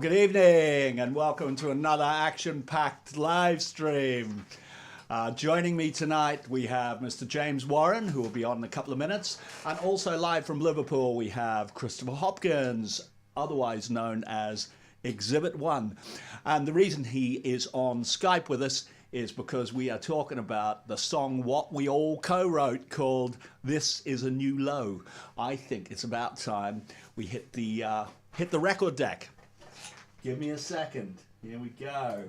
good evening and welcome to another action-packed live stream. Joining me tonight we have Mr. James Warren, who will be on in a couple of minutes, and also live from Liverpool we have Christopher Hopkins, otherwise known as Exhibit 1. And the reason he is on Skype with us is because we are talking about the song what we all co-wrote called This Is a New Low. I think it's about time we hit the record deck. Give me a second. Here we go.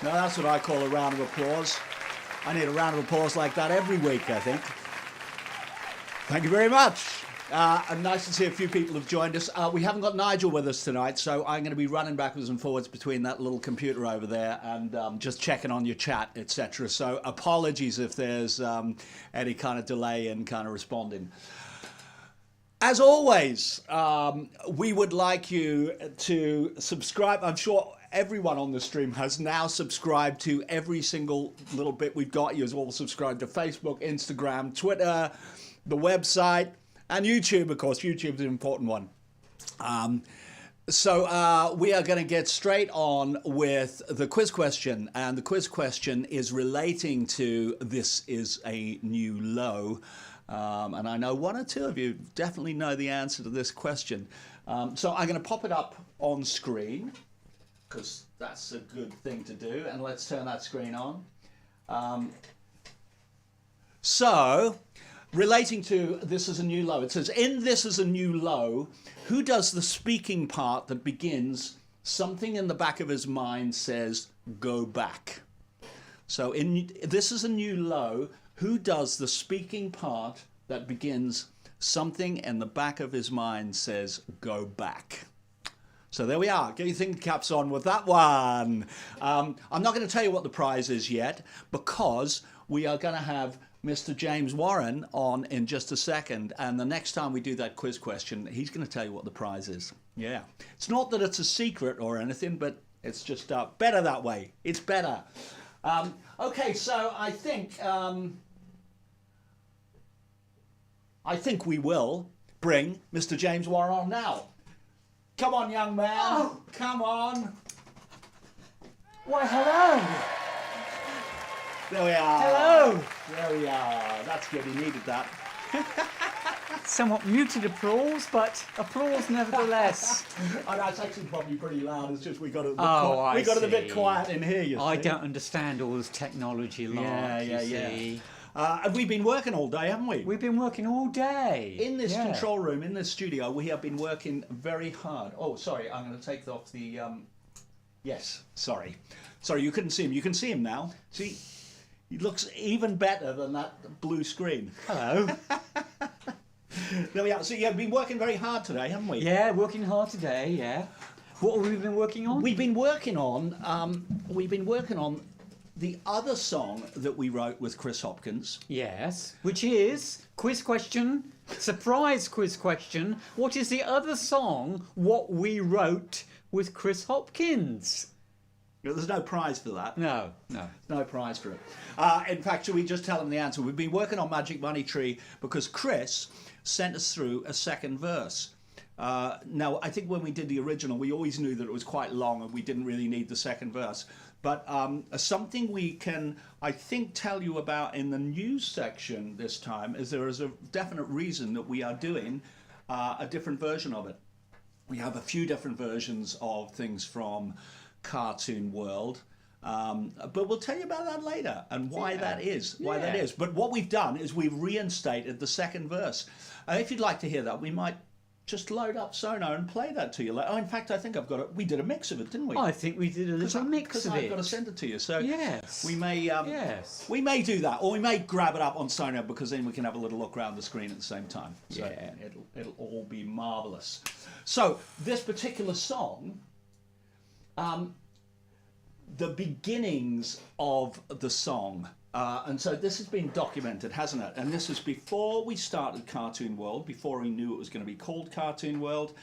Now that's what I call a round of applause. I need a round of applause like that every week, I think. Thank you very much. And nice to see a few people have joined us. We haven't got Nigel with us tonight, so I'm going to be running backwards and forwards between that little computer over there and just checking on your chat, etc. So apologies if there's any kind of delay in kind of responding. As always, we would like you to subscribe. I'm sure everyone on the stream has now subscribed to every single little bit we've got. You've all subscribed to Facebook, Instagram, Twitter, the website, and YouTube, of course. YouTube's an important one. So we are going to get straight on with the quiz question. And the quiz question is relating to This Is a New Low. And I know one or two of you definitely know the answer to this question. So I'm going to pop it up on screen, because that's a good thing to do. And let's turn that screen on. So, relating to This Is a New Low, it says, in This Is a New Low, who does the speaking part that begins, something in the back of his mind says, go back? So in This Is a New Low, who does the speaking part that begins, something in the back of his mind says, go back? So there we are. Get your thinking caps on with that one. I'm not going to tell you what the prize is yet, because we are going to have Mr. James Warren on in just a second, and the next time we do that quiz question, he's going to tell you what the prize is. Yeah. It's not that it's a secret or anything, but it's just better that way. It's better. Okay, so I think we will bring Mr. James Warren on now. Come on, young man. Oh. Come on. Why, hello. There we are. Hello. There we are. That's good. He needed that. Somewhat muted applause, but applause nevertheless. Oh, that's actually probably pretty loud. It's just we got it a bit quiet in here. You I see. don't understand all this technology lot. Yeah. Have we been working all day, haven't we? We've been working all day. In this control room, in this studio, we have been working very hard. Oh, sorry, I'm going to take off the... Yes, sorry. Sorry, you couldn't see him. You can see him now. See, he looks even better than that blue screen. Hello. There we are. So, yeah, we've been working very hard today, haven't we? Yeah, working hard today, yeah. What have we been working on? We've been working on the other song that we wrote with Chris Hopkins. Yes, which is quiz question, surprise quiz question. What is the other song what we wrote with Chris Hopkins? There's no prize for that. No. No prize for it. In fact, should we just tell them the answer? We've been working on Magic Money Tree because Chris sent us through a second verse. Now, I think when we did the original, we always knew that it was quite long and we didn't really need the second verse. But something we can, I think, tell you about in the news section this time is there is a definite reason that we are doing a different version of it. We have a few different versions of things from Cartoon World. But we'll tell you about that later and why that is. But what we've done is we've reinstated the second verse. If you'd like to hear that, we might just load up Sonar and play that to you. Oh, in fact, I think I've got it. We did a mix of it, didn't we? I think we did a little mix of it. Because I've got to send it to you. So yes. we may do that, or we may grab it up on Sonar because then we can have a little look around the screen at the same time. So yeah. It'll all be marvellous. So this particular song, the beginnings of the song, and so this has been documented, hasn't it? And this is before we started Cartoon World, before we knew it was going to be called Cartoon World,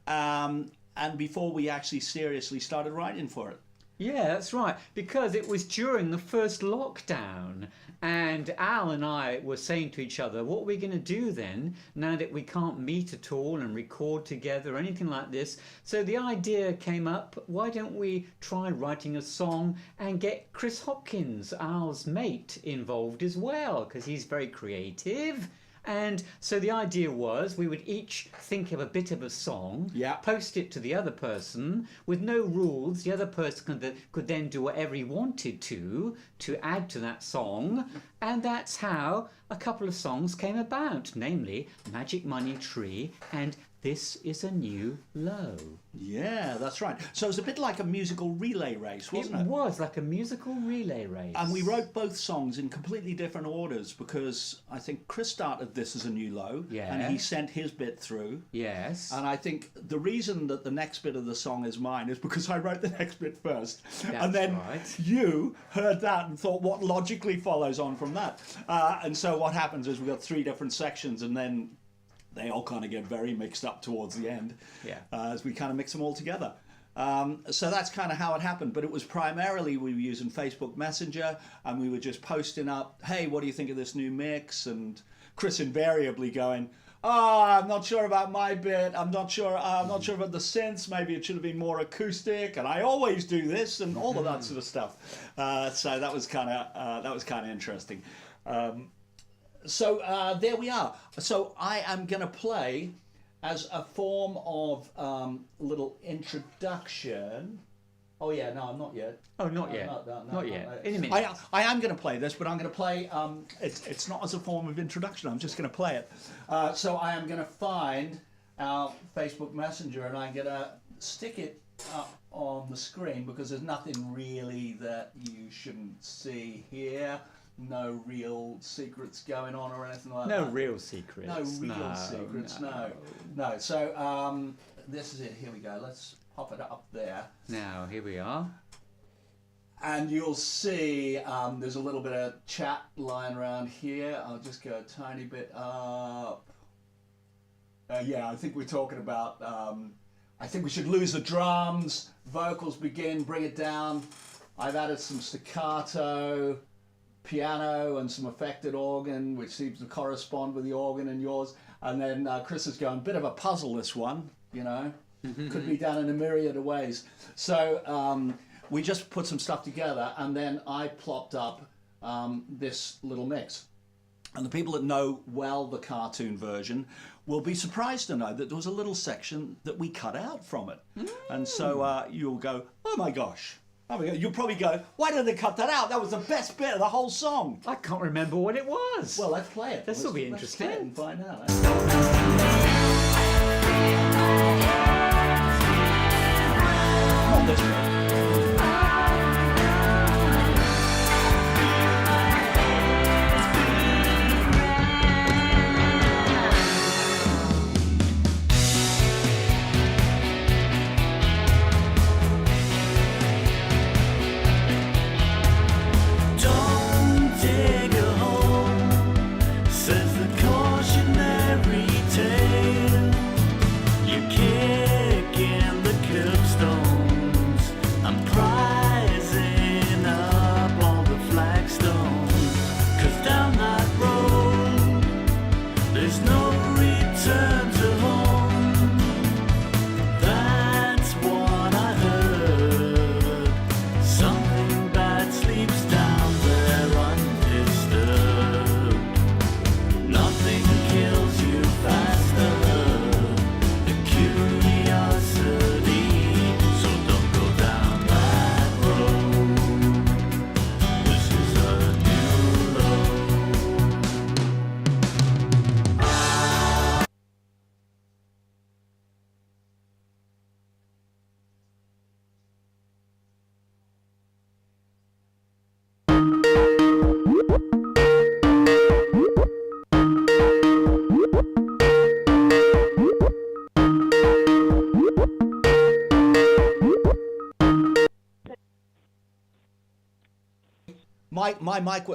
and before we actually seriously started writing for it. Yeah, that's right, because it was during the first lockdown, and Al and I were saying to each other, what are we going to do then, now that we can't meet at all and record together or anything like this? So the idea came up, why don't we try writing a song and get Chris Hopkins, Al's mate, involved as well, because he's very creative. And so the idea was we would each think of a bit of a song, post it to the other person with no rules. The other person could then do whatever he wanted to add to that song. And that's how a couple of songs came about, namely Magic Money Tree and This is a new low. Yeah, that's right. So it was a bit like a musical relay race, wasn't it? It was like a musical relay race. And we wrote both songs in completely different orders because I think Chris started This Is a New Low, Yeah. and he sent his bit through. Yes. And I think the reason that the next bit of the song is mine is because I wrote the next bit first. That's and then right. you heard that and thought, what logically follows on from that? And so what happens is we've got 3 different sections, and then they all kind of get very mixed up towards the end, as we kind of mix them all together. So that's kind of how it happened. But it was primarily we were using Facebook Messenger, and we were just posting up, hey, what do you think of this new mix? And Chris invariably going, I'm not sure about my bit. I'm not sure about the synths. Maybe it should have been more acoustic. And I always do this, and all of that sort of stuff. So that was kind of interesting. So there we are. So I am going to play as a form of little introduction. Oh yeah, no, I'm not yet. Oh, not yet. Not yet. In a minute. I am going to play this, but I'm going to play. It's not as a form of introduction. I'm just going to play it. So I am going to find our Facebook Messenger, and I'm going to stick it up on the screen because there's nothing really that you shouldn't see here. No real secrets going on or anything like that. No real secrets. No real secrets. No. So this is it. Here we go. Let's pop it up there. Now, here we are. And you'll see there's a little bit of chat lying around here. I'll just go a tiny bit up. Yeah, I think we're talking about, I think we should lose the drums, vocals begin, bring it down. I've added some staccato, piano and some affected organ, which seems to correspond with the organ in yours. And then Chris is going, bit of a puzzle, this one, you know. Could be done in a myriad of ways. So we just put some stuff together, and then I plopped up this little mix. And the people that know well the cartoon version will be surprised to know that there was a little section that we cut out from it. And so you'll go, oh my gosh. You'll probably go, why did they cut that out? That was the best bit of the whole song. I can't remember what it was. Well, let's play it. This will be interesting. Let's play it and find out. Not this bit.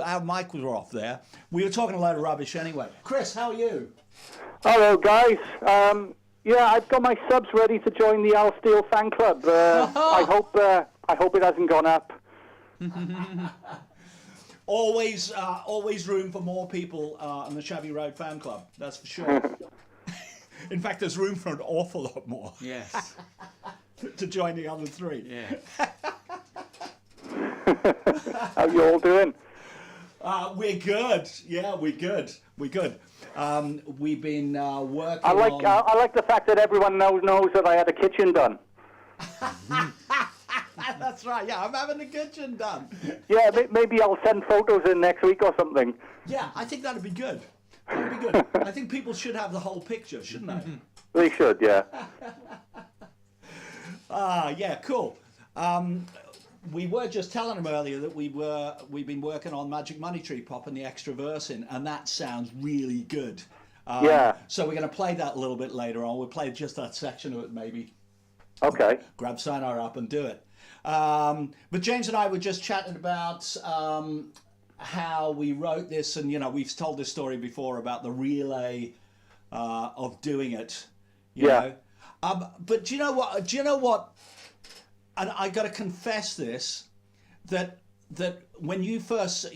Our mic was off there. We were talking a load of rubbish anyway. Chris, how are you? Hello, guys. Yeah, I've got my subs ready to join the Al Steel fan club. I hope it hasn't gone up. Always room for more people in the Shabbey Road fan club. That's for sure. In fact, there's room for an awful lot more. Yes. To join the other 3. Yeah. How you all doing? We're good. Yeah, we're good. We're good. We've been working. I like the fact that everyone knows that I had a kitchen done. That's right. Yeah, I'm having the kitchen done. Yeah, maybe I'll send photos in next week or something. Yeah, I think that'd be good. That'd be good. I think people should have the whole picture, shouldn't they? They should, yeah. Yeah, cool. We were just telling him earlier that we've been working on Magic Money Tree popping the extra verse in, and that sounds really good. Yeah. So we're going to play that a little bit later on. We'll play just that section of it, maybe. Okay. Grab Sonar up and do it. But James and I were just chatting about how we wrote this, and we've told this story before about the relay of doing it. You know? But do you know what? And I got to confess this, that when you first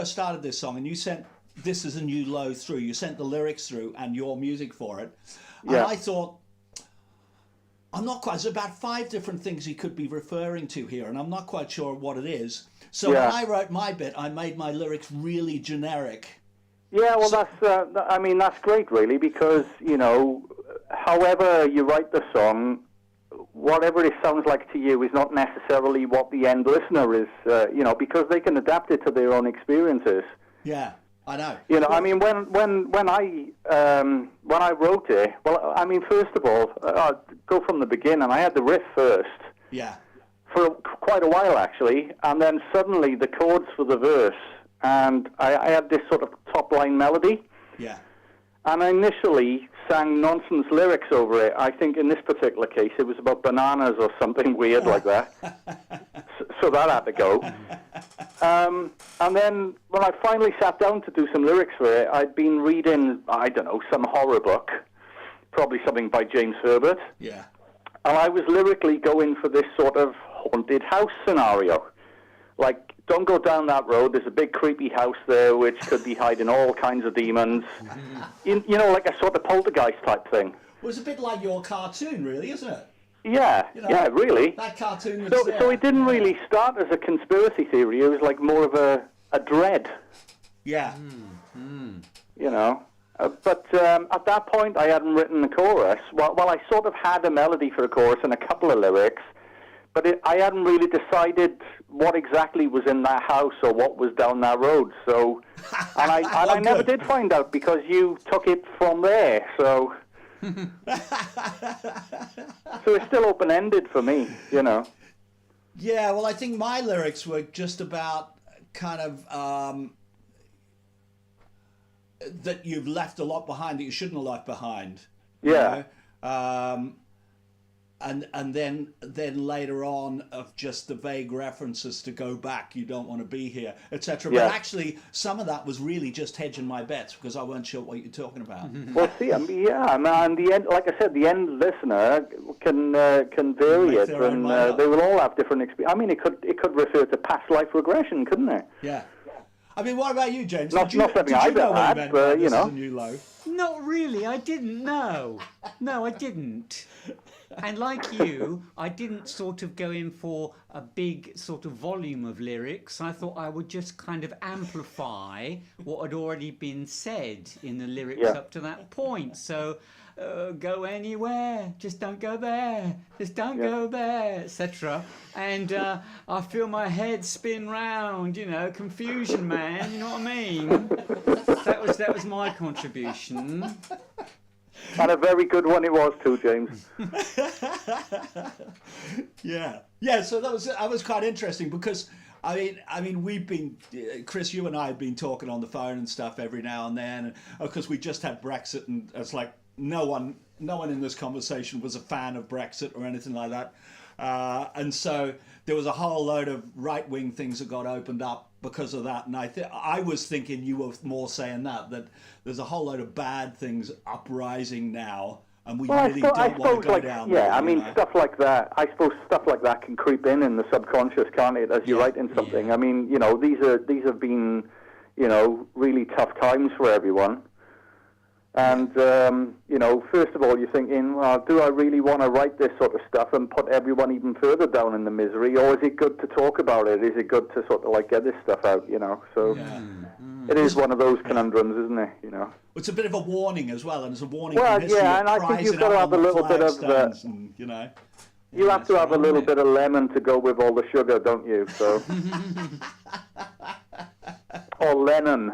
started this song and you sent This Is a New Low through, you sent the lyrics through and your music for it, and I thought, I'm not quite. There's about 5 different things he could be referring to here, and I'm not quite sure what it is. So when I wrote my bit, I made my lyrics really generic. Yeah, well, that's great, really, because however you write the song, whatever it sounds like to you is not necessarily what the end listener is, because they can adapt it to their own experiences. Yeah, I know. I mean, when I wrote it, well, I mean, first of all, I'll go from the beginning. I had the riff first. Yeah. For quite a while, actually, and then suddenly the chords for the verse, and I had this sort of top-line melody. Yeah. And I initially sang nonsense lyrics over it. I think in this particular case it was about bananas or something weird like that. So that had to go. And then when I finally sat down to do some lyrics for it, I'd been reading, I don't know, some horror book, probably something by James Herbert. Yeah. And I was lyrically going for this sort of haunted house scenario. Like, don't go down that road. There's a big creepy house there which could be hiding all kinds of demons. Like a sort of poltergeist type thing. Well, it's a bit like your cartoon, really, isn't it? Yeah, yeah, really. That cartoon was so it didn't really start as a conspiracy theory. It was like more of a dread. Yeah. But at that point, I hadn't written the chorus. Well, I sort of had a melody for a chorus and a couple of lyrics, but I hadn't really decided what exactly was in that house or what was down that road. So, and I never did find out because you took it from there. So, so it's still open-ended for me, Yeah, well, I think my lyrics were just about kind of that you've left a lot behind that you shouldn't have left behind. Yeah. And then later on of just the vague references to go back, you don't want to be here, etc. Yeah. But actually, some of that was really just hedging my bets because I weren't sure what you're talking about. Well, see, and the end, like I said, the end listener can vary it, and they will all have different experiences. I mean, it could refer to past life regression, couldn't it? Yeah. I mean, what about you, James? Not something I've ever had, but this is a new low? Not really. I didn't know. No, I didn't. And like you, I didn't sort of go in for a big sort of volume of lyrics. I thought I would just kind of amplify what had already been said in the lyrics up to that point. So go anywhere, just don't go there, just don't go there, etc. And I feel my head spin round, confusion, man, you know what I mean? That was my contribution. And a very good one it was too, James. Yeah. So that was quite interesting because I mean, we've been, Chris, you and I have been talking on the phone and stuff every now and then, and of course we just had Brexit, and it's like no one in this conversation was a fan of Brexit or anything like that, and so there was a whole load of right-wing things that got opened up because of that, and I was thinking you were more saying that there's a whole load of bad things uprising now, and we really don't want to go down there. Yeah, I mean, stuff like that. I suppose stuff like that can creep in the subconscious, can't it? As you write in something. Yeah. I mean, these have been, really tough times for everyone. And first of all, you're thinking, well, do I really want to write this sort of stuff and put everyone even further down in the misery, or is it good to talk about it? Is it good to sort of like get this stuff out? So it is one of those conundrums, isn't it? It's a bit of a warning as well, and it's a warning. Well, and I think you've got to have a little bit of you have to have a little bit of lemon to go with all the sugar, don't you? So or Lennon.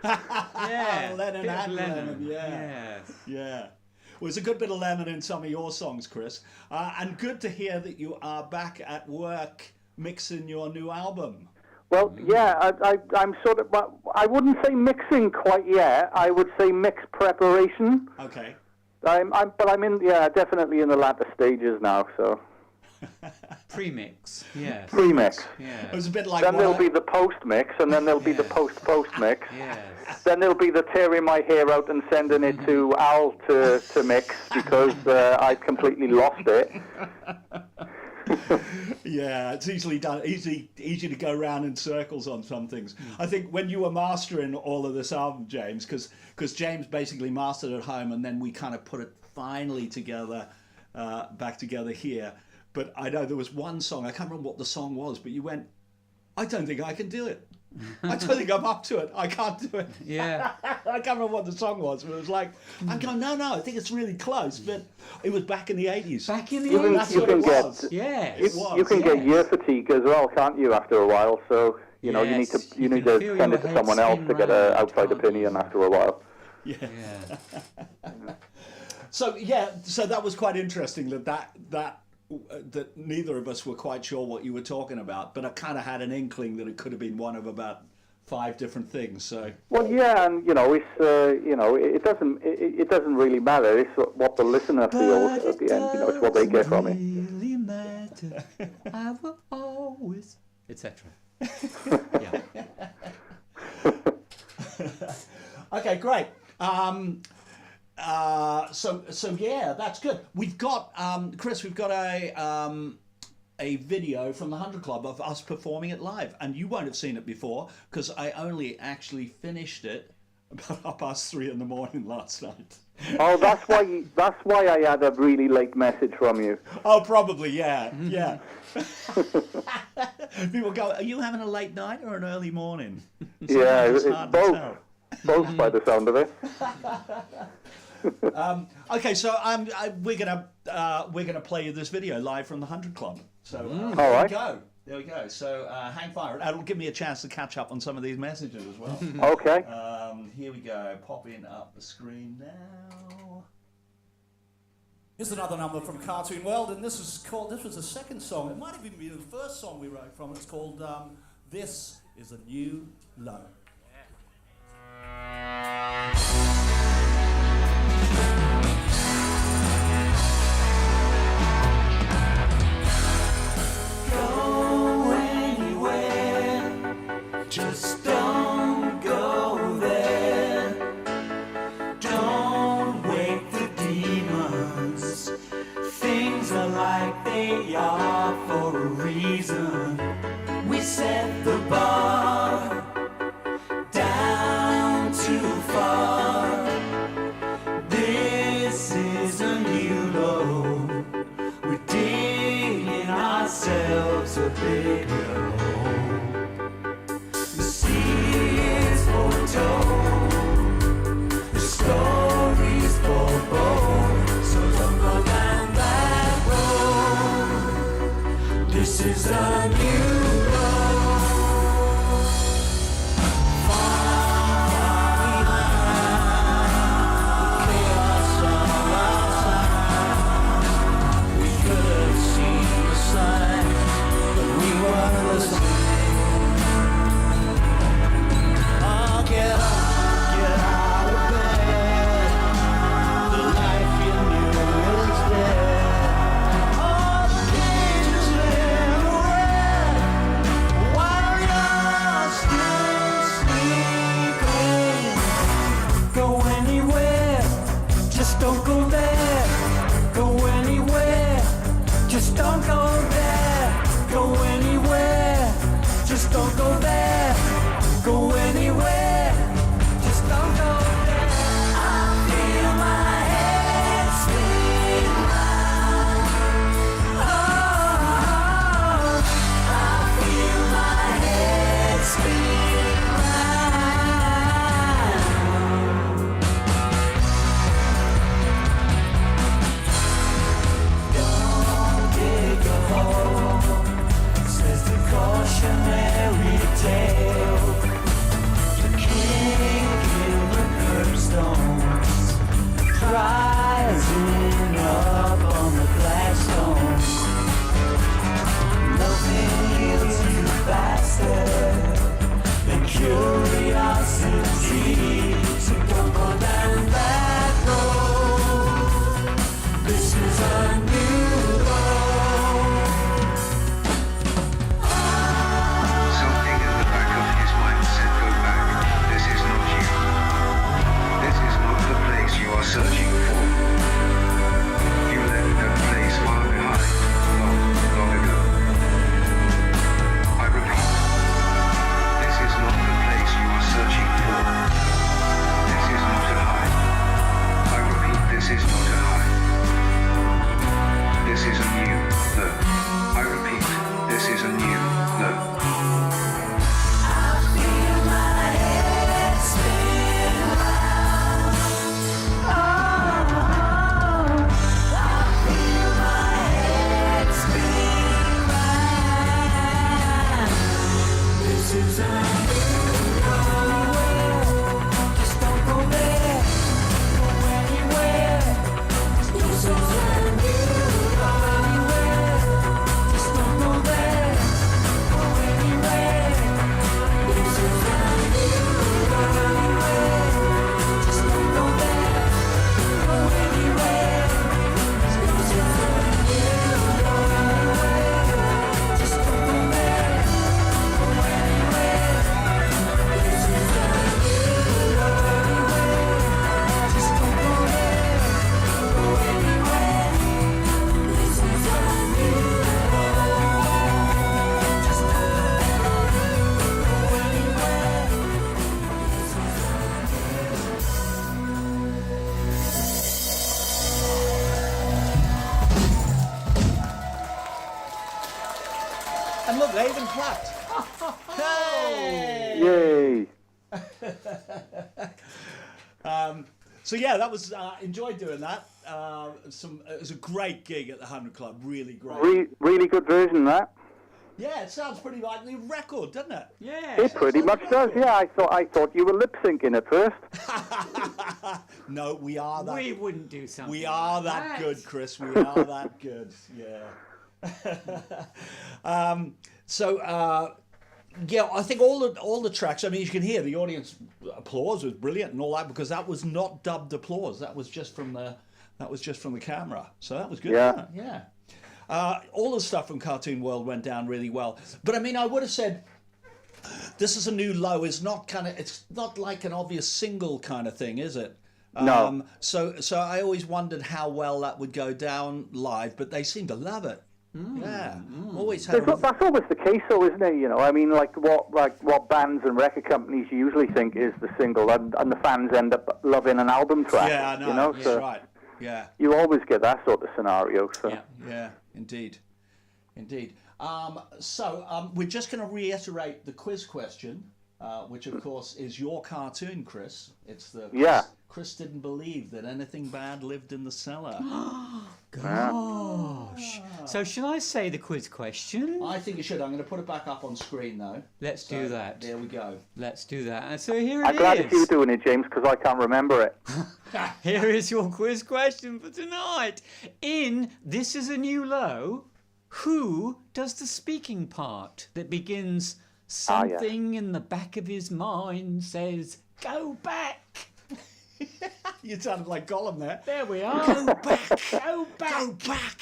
Yeah, Lennon bit of and Lennon. Lemon, yeah. Yes. Yeah. Well, there's a good bit of lemon in some of your songs, Chris. And good to hear that you are back at work mixing your new album. Well, yeah, I'm sort of, I wouldn't say mixing quite yet. I would say mix preparation. Okay. But I'm in, definitely in the latter stages now, so. Pre-mix, yes. Pre-mix. Yeah. It was a bit like then there'll be the post-mix, and then there'll be the post-post mix. Yes. Then there'll be the tearing my hair out and sending it to Al to mix because I completely lost it. Yeah, it's easily done. Easy to go around in circles on some things. I think when you were mastering all of this album, James, because James basically mastered at home, and then we kind of put it finally together, back together here. But I know there was one song, I can't remember what the song was, but you went, I don't think I can do it. I don't think I'm up to it. I can't do it. Yeah. I can't remember what the song was, but it was like, I'm going, no, I think it's really close. But it was back in the 80s. Back in the You can- 80s. That's you what can it get- was. Yes. It was. You can get yes. ear fatigue as well, can't you, after a while? So, you know, Yes, you you need can to feel send your it to head someone else spin to get round, an outside can't opinion you? after a while. Yeah. Yeah. So that was quite interesting that neither of us were quite sure what you were talking about, but I kind of had an inkling that it could have been one of about 5 different things. So Well, yeah, and it's it doesn't really matter. It's what the listener feels at the end. It's what they get from it. Really matter. I will always, etc. Yeah. okay, great. So yeah, that's good. We've got Chris. We've got a video from the 100 Club of us performing it live, and you won't have seen it before because I only actually finished it about 3:30 in the morning last night. Oh, that's why I had a really late message from you. Oh, probably, yeah. People go, are you having a late night or an early morning? Yeah, It's it's hard to both. tell. Both by the sound of it. Okay, so we're gonna play you this video live from the 100 Club. So All right. There we go. So hang fire. It'll give me a chance to catch up on some of these messages as well. Okay. Here we go. Popping up the screen now. Here's another number from Cartoon World, and this was the second song. It might have even been the first song we wrote from. It's called This Is a New Low. Go anywhere, just don't go there. Don't wake the demons. Things are like they are for a reason. We set the bar down too far. So don't go down that road. This is a new road. Something in the back of his mind said, go back. This is not you. This is not the place you are searching for. You left that place far behind, long, long ago. I repeat, this is not the place you are searching for. This is not a high. I repeat, this is not a high. This is a new low. I repeat, this is a new low. And look, they even clapped. Hey! Yay! So yeah, that was enjoyed doing that. It was a great gig at the 100 Club. Really great. Really good version, that. Yeah, it sounds pretty like the record, doesn't it? Yeah. It pretty much does, yeah. I thought you were lip syncing at first. No, we are that. We wouldn't do something. We are like that good, Chris. We are that good. Yeah. Yeah, I think all the tracks. I mean, you can hear the audience applause was brilliant and all that because that was not dubbed applause. That was just from the camera. So that was good. Yeah. Yeah. All the stuff from Cartoon World went down really well. But I mean, I would have said This Is a New Low is not it's not like an obvious single kind of thing, is it? No. So I always wondered how well that would go down live, but they seem to love it. Yeah. Always had. That's always the case, though, isn't it? You know, I mean, like what bands and record companies usually think is the single, and the fans end up loving an album track. Yeah, I know. You know, That's so right. Yeah. you always get that sort of scenario. So. Yeah, indeed. We're just going to reiterate the quiz question, which of course is your cartoon, Chris. It's the Chris didn't believe that anything bad lived in the cellar. Gosh. So should I say the quiz question? I think you should. I'm going to put it back up on screen though. Let's do that. There we go. Let's do that. And so here it I'm glad is. that you're doing it, James, because I can't remember it. Here is your quiz question for tonight. In This Is a New Low, who does the speaking part that begins something in the back of his mind says, "Go back"? You sounded like Gollum there. There we are. Go back. Go back. Go back.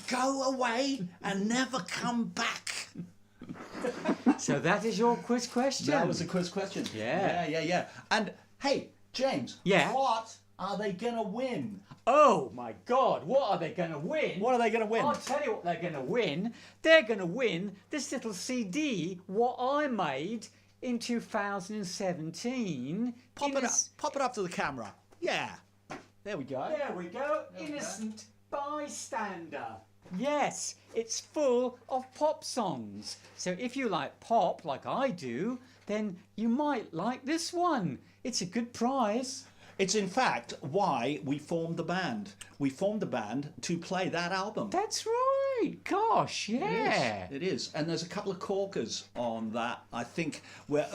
Go away and never come back. So that is your quiz question. That was a quiz question. Yeah. And hey, James. Yeah. What are they gonna win? Oh my God! What are they going to win? What are they going to win? I'll tell you what they're going to win. They're going to win this little CD, what I made in 2017. Pop it up to the camera. Yeah. There we go. There we go. Innocent Bystander. Yes, it's full of pop songs. So if you like pop, like I do, then you might like this one. It's a good prize. It's in fact why we formed the band. We formed the band to play that album. That's right. Gosh, yeah. It is. And there's a couple of corkers on that. I think where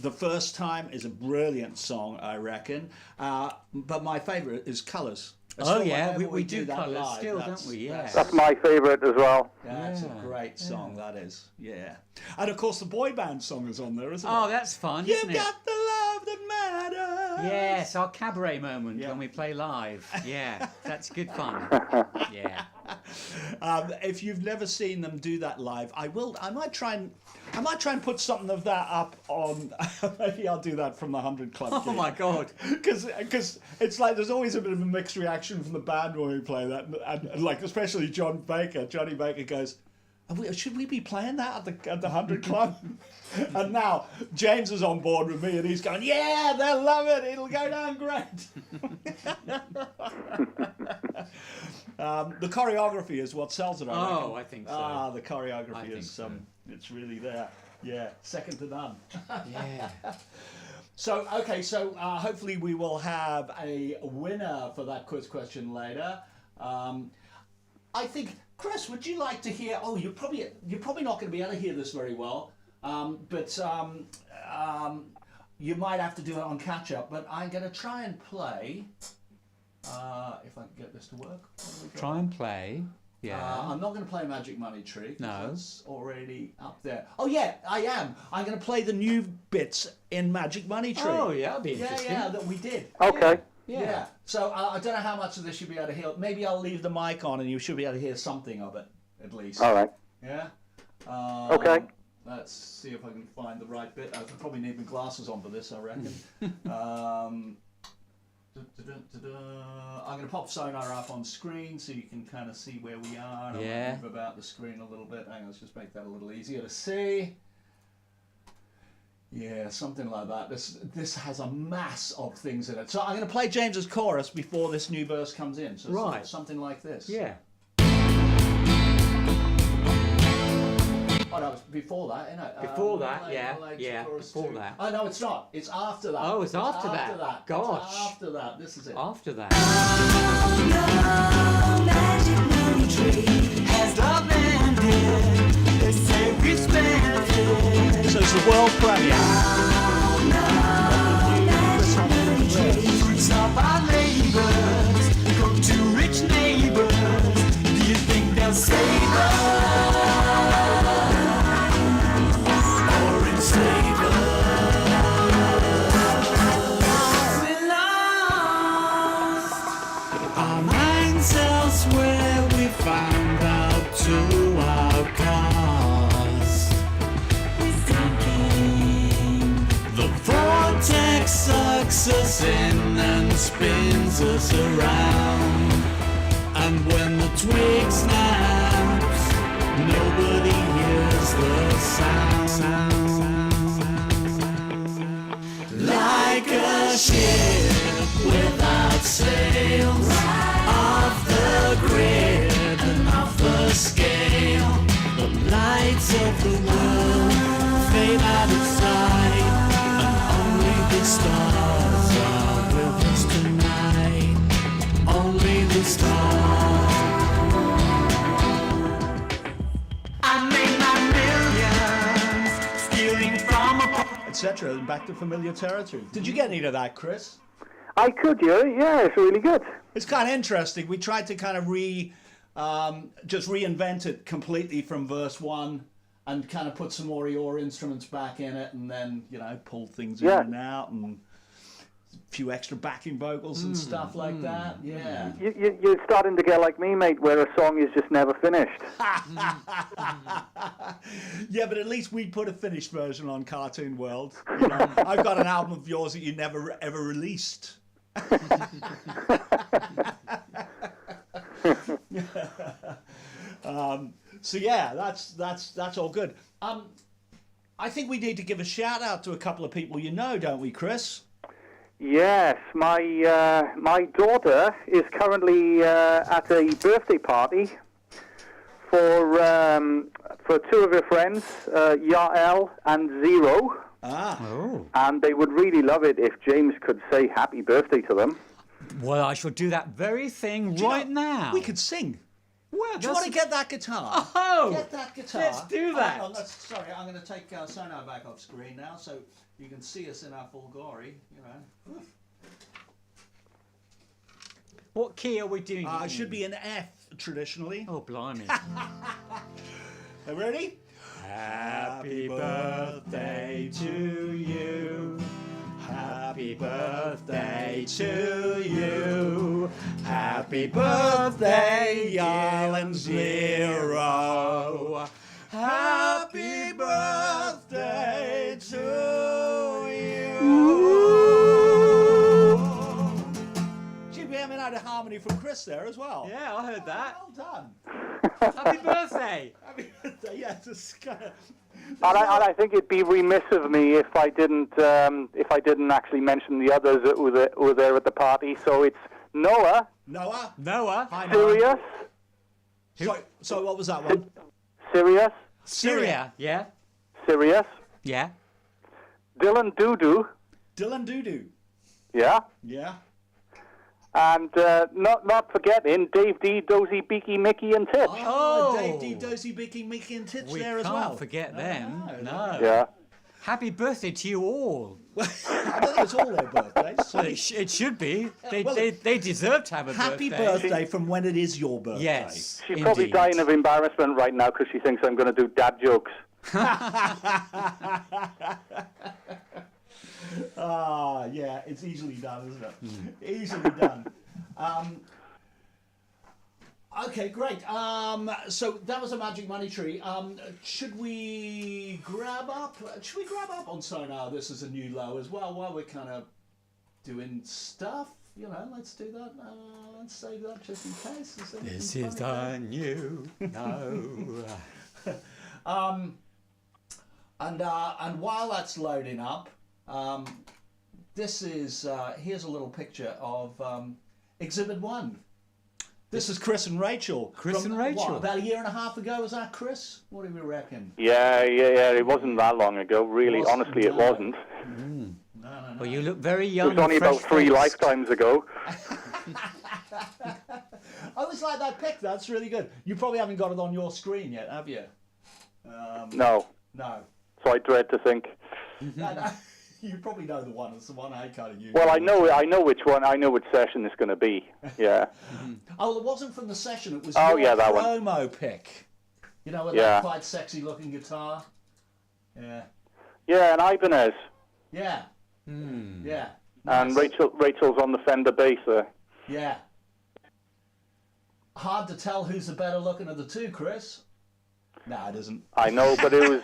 The First Time is a brilliant song, I reckon. But my favourite is Colours. Oh yeah, whenever we do that colours live, still, that's- don't we? Yeah. That's my favourite as well. That's a great song, that is. Yeah. And of course the boy band song is on there, isn't it? Oh, that's fun, You've isn't it? got the love that matters. Yes, our cabaret moment Yeah. when we play live. Yeah, that's good fun. Yeah. If you've never seen them do that live, I might try and put something of that up on. Maybe I'll do that from the 100 Club. Oh my God. Because it's like there's always a bit of a mixed reaction from the band when we play that, and like especially Johnny Baker goes, should we be playing that at the 100 Club? And now James is on board with me, and he's going, yeah, they'll love it. It'll go down great. The choreography is what sells it. I reckon. Oh, I think so. The choreography I think is so. it's really there. Yeah, second to none. Yeah. So hopefully we will have a winner for that quiz question later. I think, Chris, would you like to hear? Oh, you're probably not going to be able to hear this very well, but you might have to do it on catch up. But I'm going to try and play. If I can get this to work. Try and play. Yeah. I'm not going to play Magic Money Tree. No. It's already up there. Oh yeah, I am. I'm going to play the new bits in Magic Money Tree. Oh yeah, that'll be interesting. Yeah, that we did. Okay. Yeah. So I don't know how much of this you'll be able to hear. Maybe I'll leave the mic on and you should be able to hear something of it, at least. All right. Yeah? Okay. Let's see if I can find the right bit. I probably need my glasses on for this, I reckon. I'm going to pop Sonar up on screen so you can kind of see where we are. And Yeah. I'll move about the screen a little bit. Hang on, let's just make that a little easier to see. Yeah, something like that. This has a mass of things in it. So I'm going to play James's chorus before this new verse comes in. So Right. something like this. Yeah. Oh no, it's before that, isn't it? Before that, Malay- yeah, Malay yeah, chorus before two. that. Oh no, it's not. It's after that. Oh, it's after that. Gosh. It's after that. This is it. After that. So it's the world premiere. Stop our labors, go to rich neighbors. Do you think they'll save us or enslave us? We're lost. Our minds elsewhere, we found out to our cause. We're thinking the vortex sucks us in and spins us around. And when the twig snaps, nobody hears the sound. Like a ship without sails, off the grid and off the scale. The lights of the world fade out of sight, and only the stars are with us tonight. Only the stars. I made my millions stealing from a Etc. And back to familiar territory. Did you get any of that, Chris? I could, yeah, it's really good. It's kind of interesting. We tried to kind of just reinvent it completely from verse 1 and kind of put some more of your instruments back in it, and then pull things in and out, and a few extra backing vocals and stuff like that. Yeah. You're starting to get like me, mate, where a song is just never finished. Yeah, but at least we put a finished version on Cartoon World. I've got an album of yours that you never ever released. So yeah, that's all good. I think we need to give a shout out to a couple of people don't we, Chris? Yes, my daughter is currently at a birthday party for two of her friends, Yael and Zero. Oh. And they would really love it if James could say happy birthday to them. Well, I shall do that very thing right now. We could sing. Well, Do you want to get that guitar? Oh, Get that guitar. let's do that. Hang on, sorry, I'm going to take Sonar back off screen now so you can see us in our full glory, What key are we doing? It should be an F traditionally. Oh, blimey. Ready? Happy birthday to you. Happy birthday to you. Happy birthday, Alan Zero. Happy birthday to you. Gee, we haven't had a harmony from Chris there as well. Yeah, I heard that. Well done. Happy birthday. Happy birthday. Yeah, just kind of. And I think it'd be remiss of me if I didn't actually mention the others that were there at the party. So it's Noah. Noah. Hi, Sirius. So what was that one? Sirius. Syria. Yeah. Sirius. Yeah. Dylan Doodoo. Dylan Doodoo. Yeah. Yeah. And not forgetting Dave D, Dozy, Beaky, Mickey, and Titch. Oh, Dave D, Dozy, Beaky, Mickey, and Titch there as well. We can't forget them. No. Yeah. Happy birthday to you all. I don't think it's all their birthdays. Well, it should be. They deserve to have a Happy birthday. birthday from when it is your birthday. Yes. She's probably indeed. dying of embarrassment right now because she thinks I'm going to do dad jokes. Yeah, it's easily done, isn't it? Easily done. Okay, great. So that was a Magic Money Tree. Should we grab up on Sonar? This is a new low as well. While we're kind of doing stuff, let's do that. Let's save that just in case. This is the new no. And while that's loading up, this is here's a little picture of Exhibit 1. This is Chris and Rachel. Chris and Rachel. What, about a year and a half ago, was that, Chris? What do we reckon? Yeah. It wasn't that long ago, really. Honestly, it wasn't. No. Well, you look very young. It was only about 3 lifetimes ago. I always like that pic. That's really good. You probably haven't got it on your screen yet, have you? No. No. So I dread to think. No. You probably know the one. It's the one I kind of use. Well, I know which one. I know which session it's going to be. Yeah. Oh, it wasn't from the session. It was that promo pic. With Yeah. that quite sexy looking guitar. Yeah. Yeah, and Ibanez. Yeah. Yeah. And Nice. Rachel's on the Fender bass there. Yeah. Hard to tell who's the better looking of the two, Chris. No, it isn't. I know, but it was.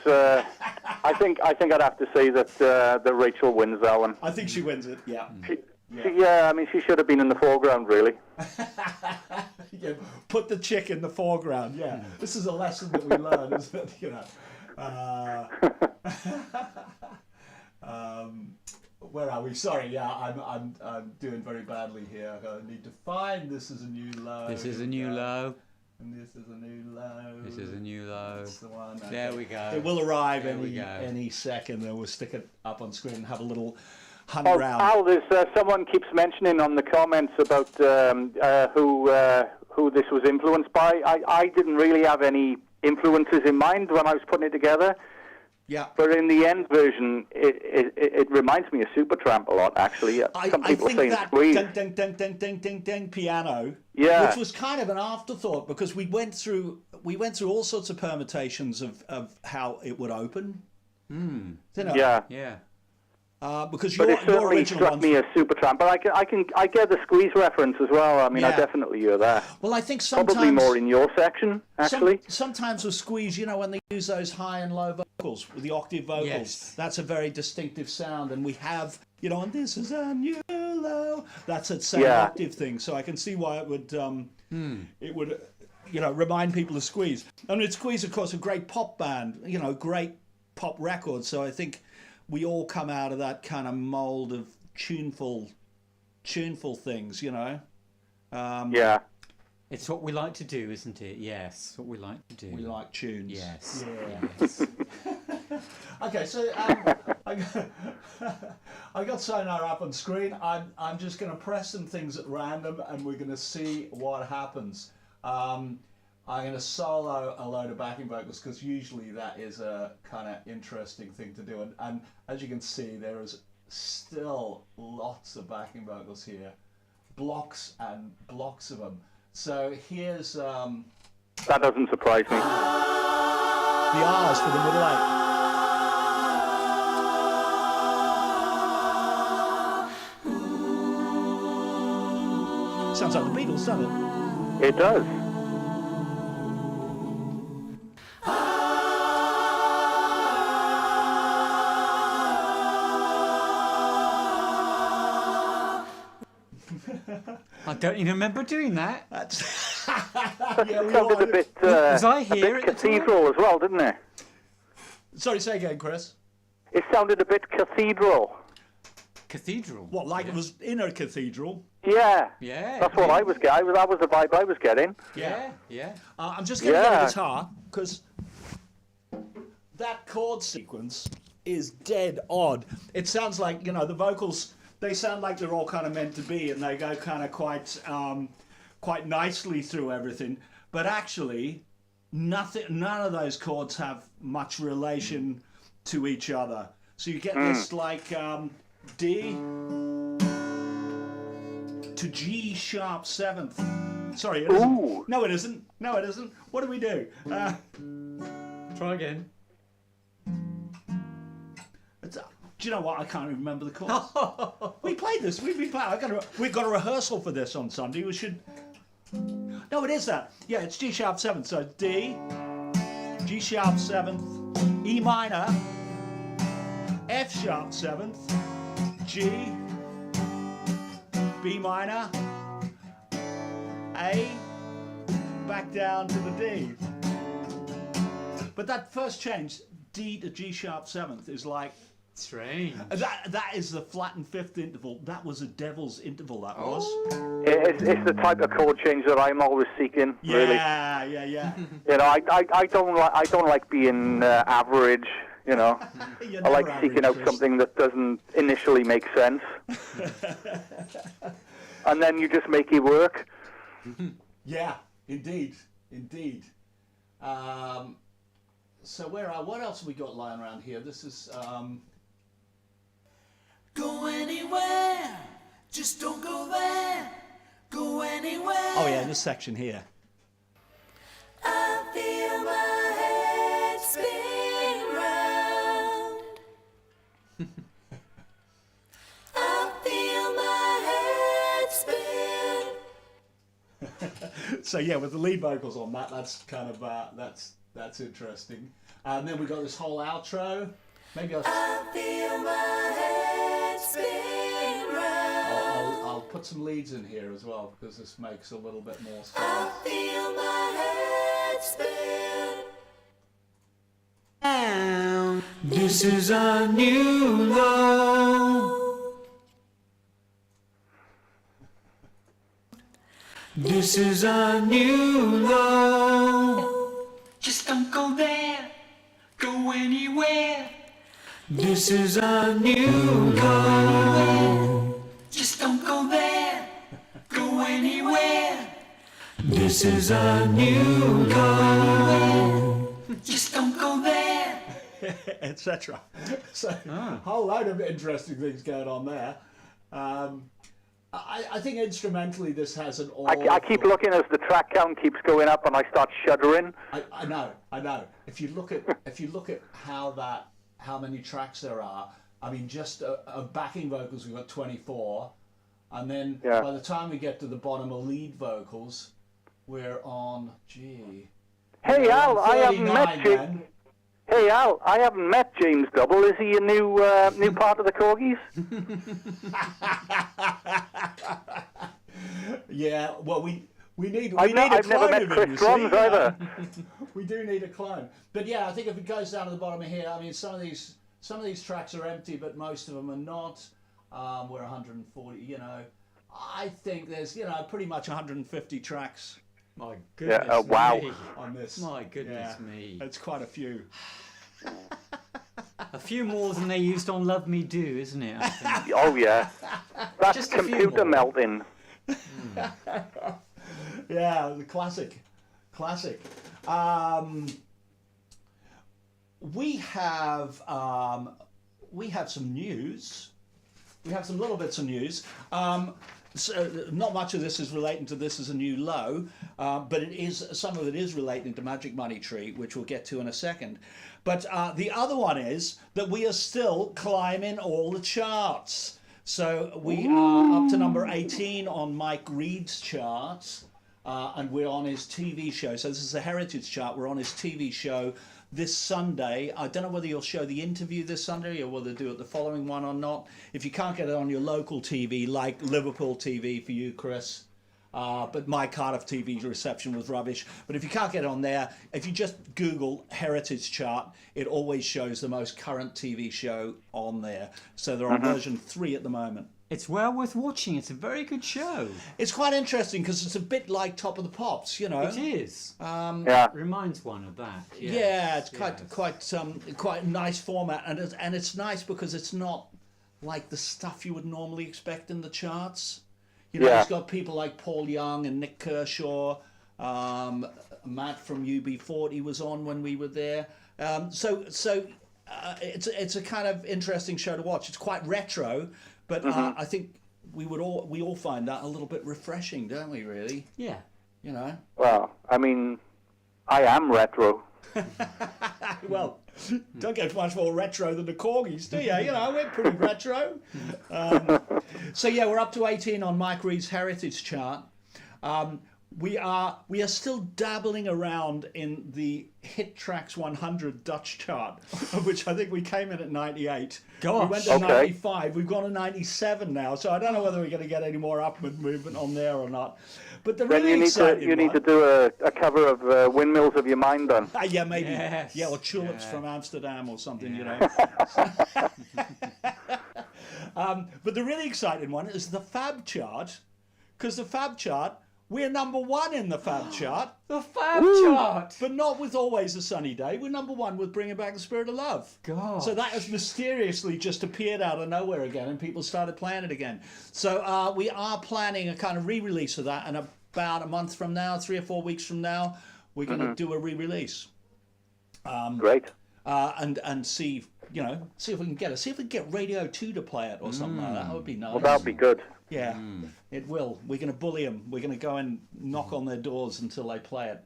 I think I'd have to say that Rachel wins that one. I think she wins it. Yeah. I mean, she should have been in the foreground, really. Yeah, put the chick in the foreground. Yeah. This is a lesson that we learn, isn't it? Where are we? Sorry. Yeah, I'm doing very badly here. I need to find. This is a new low. This is a new low. And this is a new low. This is a new low. That's the one. There we go. It will arrive There we go. any second. Then we'll stick it up on screen and have a little hunt Oh, around. Al, there's someone keeps mentioning on the comments about who this was influenced by. I didn't really have any influences in mind when I was putting it together. Yeah. But in the end version, it reminds me of Supertramp a lot, actually. Some people I think saying that Squeeze. ding, ding, ding, ding, ding, ding, ding piano, Yeah. which was kind of an afterthought because we went through all sorts of permutations of how it would open. Yeah. Yeah. Because But your it certainly original struck ones. me as Supertramp. But I get the Squeeze reference as well. I mean, I Yeah. definitely hear that. Well, I think sometimes Probably more in your section, actually. Sometimes with Squeeze, when they use those high and low vocals, with the octave vocals, Yes. that's a very distinctive sound. And we have, and this is a new low. That's a same Yeah. octave thing. So I can see why it would, remind people of Squeeze. I mean, Squeeze, of course, a great pop band, great pop record. So I think we all come out of that kind of mold of tuneful things, Yeah. It's what we like to do, isn't it? Yes, what we like to do. We like tunes. Yes. Yeah. Yes. Okay, so I got Sonar up on screen. I'm just going to press some things at random, and we're going to see what happens. I'm going to solo a load of backing vocals because usually that is a kind of interesting thing to do. And as you can see, there is still lots of backing vocals here. blocks and blocks of them. So here's the That doesn't surprise me. R's for the middle eight. Sounds like the Beatles, doesn't it? It does. I don't even remember doing that. That's It sounded a bit, Was I a here bit at the time? cathedral as well, didn't it? Sorry, say again, Chris. It sounded a bit cathedral. Cathedral. What, like it was in a cathedral? Yeah. Yeah. That's what I was getting. That was the vibe I was getting. Yeah. Yeah. I'm just going to get a Yeah. guitar, because that chord sequence is dead odd. It sounds like, the vocals, they sound like they're all kind of meant to be, and they go kind of quite nicely through everything. But actually, none of those chords have much relation to each other. So you get this like D to G sharp 7th. Sorry, it isn't. Ooh. No, it isn't. No, it isn't. What do we do? Try again. Do you know what? I can't even remember the chords. We played this. We've got a rehearsal for this on Sunday. We should. No, it is that. Yeah, it's G sharp 7th. So D, G sharp 7th, E minor, F sharp 7th, G, B minor, A, back down to the D. But that first change, D to G sharp 7th, is like. Strange. That is the flattened fifth interval. That was a devil's interval. That was. It's the type of chord change that I'm always seeking. Really. Yeah. I don't like being average. You're I like never seeking average, out Chris. something that doesn't initially make sense, and then you just make it work. Yeah, indeed. So what else have we got lying around here? This is. Go anywhere, just don't go there. Go anywhere. Oh yeah, this section here. I feel my head spin round. I feel my head spin. So yeah, with the lead vocals on that, that's kind of that's interesting. And then we got this whole outro. Maybe I feel my head spin round. I'll put some leads in here as well, because this makes a little bit more sense. I feel my head spin. This is a new low. This is a new low. Just don't go there. Go anywhere. This is a new low. Just don't go there. Go anywhere. This is a new low. Just don't go there. Etc. So a whole load of interesting things going on there. I think instrumentally this has an awful... I keep looking as the track count keeps going up, and I start shuddering. I know. If you look at how many tracks there are, I mean, just backing vocals we've got 24, and then by the time we get to the bottom of lead vocals, we're on Hey Al, I haven't 39 met you. then. Hey Al, I haven't met James Double. Is he a new part of the Korgis? Yeah, well, we need I've never clone met of him, Chris you Drums see. either. We do need a clone. But yeah, I think if it goes down to the bottom of here, I mean, some of these tracks are empty, but most of them are not. We're 140, I think there's, pretty much 150 tracks My goodness wow. me. on this. My goodness Yeah, me. It's quite a few. A few more than they used on Love Me Do, isn't it? I think. Oh yeah, that's Just a few computer more. melting. Yeah, the classic. We have some news. we have some little bits of news. So not much of this is relating to This Is a New Low, but some of it is relating to Magic Money Tree, which we'll get to in a second. But the other one is that we are still climbing all the charts. So we are up to number 18 on Mike Reed's charts, and we're on his TV show. So this is a heritage chart. We're on his TV show this Sunday. I don't know whether you'll show the interview this Sunday or whether do it the following one or not. If you can't get it on your local TV, like Liverpool TV for you, Chris, but my Cardiff TV reception was rubbish. But if you can't get it on there, if you just Google Heritage Chart, it always shows the most current TV show on there. So they're on version 3 at the moment. It's well worth watching. It's a very good show. It's quite interesting because it's a bit like Top of the Pops, you know. It is. Yeah. Reminds one of that. Yes. Yeah, it's quite a nice format, and it's nice because it's not like the stuff you would normally expect in the charts. You know, it's got people like Paul Young and Nick Kershaw. Matt from UB40 was on when we were there. So it's a kind of interesting show to watch. It's quite retro. But I think we all find that a little bit refreshing, don't we, really? Yeah. You know? Well, I mean, I am retro. Well, don't get much more retro than the Korgis, do you? You know, we're pretty retro. So, yeah, we're up to 18 on Mike Reed's Heritage Chart. We are still dabbling around in the Hit Tracks 100 Dutch chart, of which I think we came in at 98. Gosh. We went to 95. We've gone to 97 now, so I don't know whether we're going to get any more upward movement on there or not. But the really exciting you need to do a cover of Windmills of Your Mind, then. Yeah, maybe. Yes. Yeah, or Tulips from Amsterdam or something, you know. But the really exciting one is the Fab chart, because the Fab chart, we're number 1 in the Fab chart. The Fab chart! But not with Always a Sunny Day. We're number 1 with Bringing Back the Spirit of Love. God. So that has mysteriously just appeared out of nowhere again, and people started playing it again. So we are planning a kind of re-release of that, and about a month from now, 3 or 4 weeks from now, we're going to do a re-release. Great. And see if we can get it. See if we can get Radio 2 to play it or something like that. That would be nice. Well, that would be good. Yeah, it will. We're going to bully them. We're going to go and knock on their doors until they play it.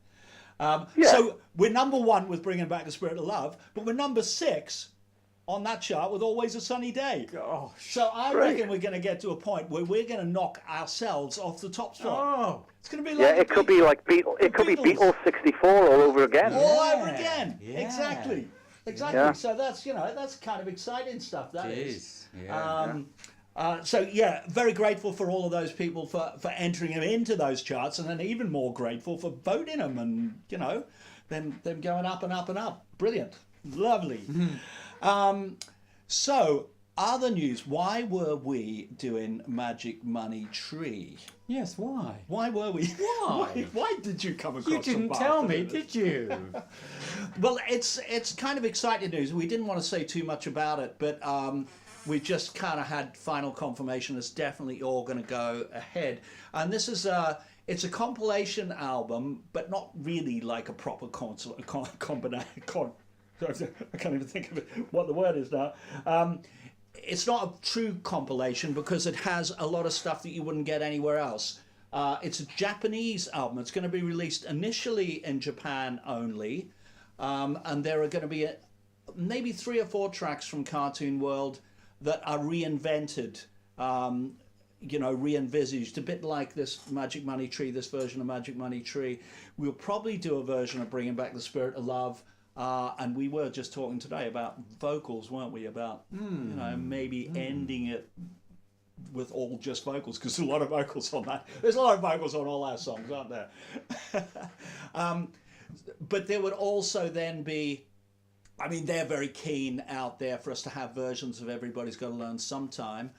So we're number 1 with Bringing Back the Spirit of Love, but we're number 6 on that chart with Always a Sunny Day. Gosh. So I reckon we're going to get to a point where we're going to knock ourselves off the top spot. Oh. It's going to be like it could be like Beatles 64 all over again. All over again. Yeah. Exactly. Yeah. So that's kind of exciting stuff. That is. Yeah. So yeah, very grateful for all of those people for entering them into those charts, and then even more grateful for voting them, and them going up and up and up. Brilliant, lovely. So other news. Why were we doing Magic Money Tree? Yes, why? Why were we? Why? Why did you come across? You didn't tell me, did you? Well, it's kind of exciting news. We didn't want to say too much about it, but we just kind of had final confirmation it's definitely all going to go ahead. And this is it's a compilation album, but not really like a proper combination. I can't even think of it, what the word is now. It's not a true compilation because it has a lot of stuff that you wouldn't get anywhere else. It's a Japanese album. It's going to be released initially in Japan only, and there are going to be maybe 3 or 4 tracks from Cartoon World that are reinvented, re-envisaged, a bit like this Magic Money Tree, this version of Magic Money Tree. We'll probably do a version of Bringing Back the Spirit of Love, and we were just talking today about vocals, weren't we? About, maybe ending it with all just vocals, because there's a lot of vocals on that. There's a lot of vocals on all our songs, aren't there? But there would also then be, they're very keen out there for us to have versions of Everybody's Gotta Learn Sometime.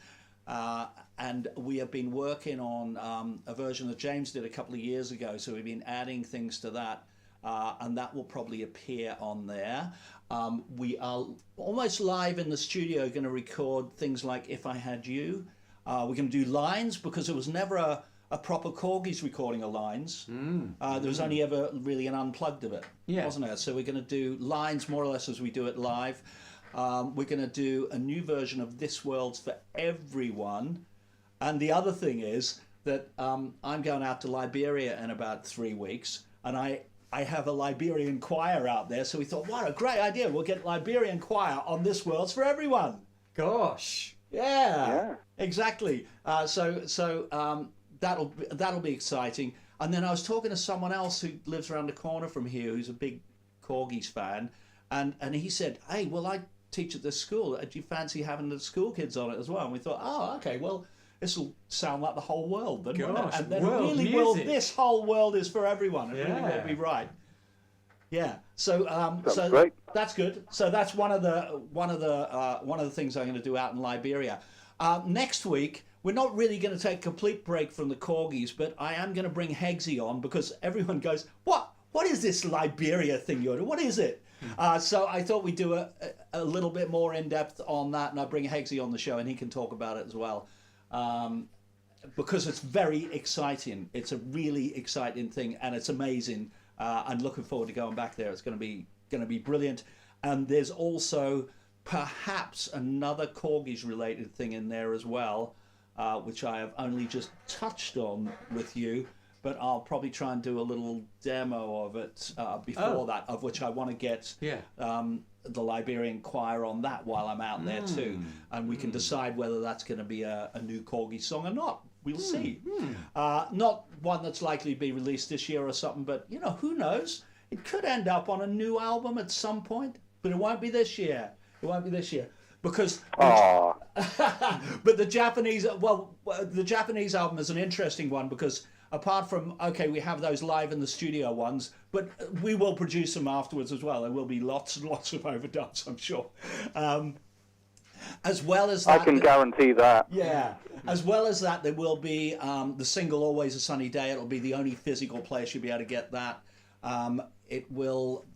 And we have been working on a version that James did a couple of years ago. So we've been adding things to that. And that will probably appear on there. We are almost live in the studio going to record things like If I Had You. We're going to do lines because there was never a proper Korgis recording of lines. There was only ever really an unplugged of it, wasn't there? So we're going to do lines more or less as we do it live. we're going to do a new version of This World's for Everyone. And the other thing is that I'm going out to Liberia in about 3 weeks, and I have a Liberian choir out there, so we thought, what a great idea. We'll get Liberian choir on This World's for Everyone. Gosh. Yeah. Exactly. So that'll be exciting. And then I was talking to someone else who lives around the corner from here, who's a big Korgis fan, and he said, hey, well, I teach at this school. Do you fancy having the school kids on it as well? And we thought, oh, okay, well, this will sound like the whole world, then, won't it? And then really will, this whole world is for everyone. It really will be right. Yeah. So great. That's good. So that's one of the things I'm going to do out in Liberia. Next week, we're not really going to take a complete break from the Korgis, but I am going to bring Hegsy on because everyone goes, what is this Liberia thing you're doing? What is it? So I thought we'd do a little bit more in depth on that, and I'll bring Hegsy on the show and he can talk about it as well. Because it's very exciting. It's a really exciting thing, and it's amazing. I'm looking forward to going back there. It's going to be brilliant. And there's also perhaps another Korgis related thing in there as well, which I have only just touched on with you, but I'll probably try and do a little demo of it before that, of which I want to get the Liberian choir on that while I'm out there too, and we can decide whether that's going to be a new Korgis song or not. We'll see. Not one that's likely to be released this year or something, but who knows? It could end up on a new album at some point, but it won't be this year. It won't be this year because. But the Japanese album is an interesting one because apart from we have those live in the studio ones, but we will produce them afterwards as well. There will be lots and lots of overdubs, I'm sure. As well as that, I can guarantee that. Yeah. As well as that, there will be the single "Always a Sunny Day." It'll be the only physical place you'll be able to get that.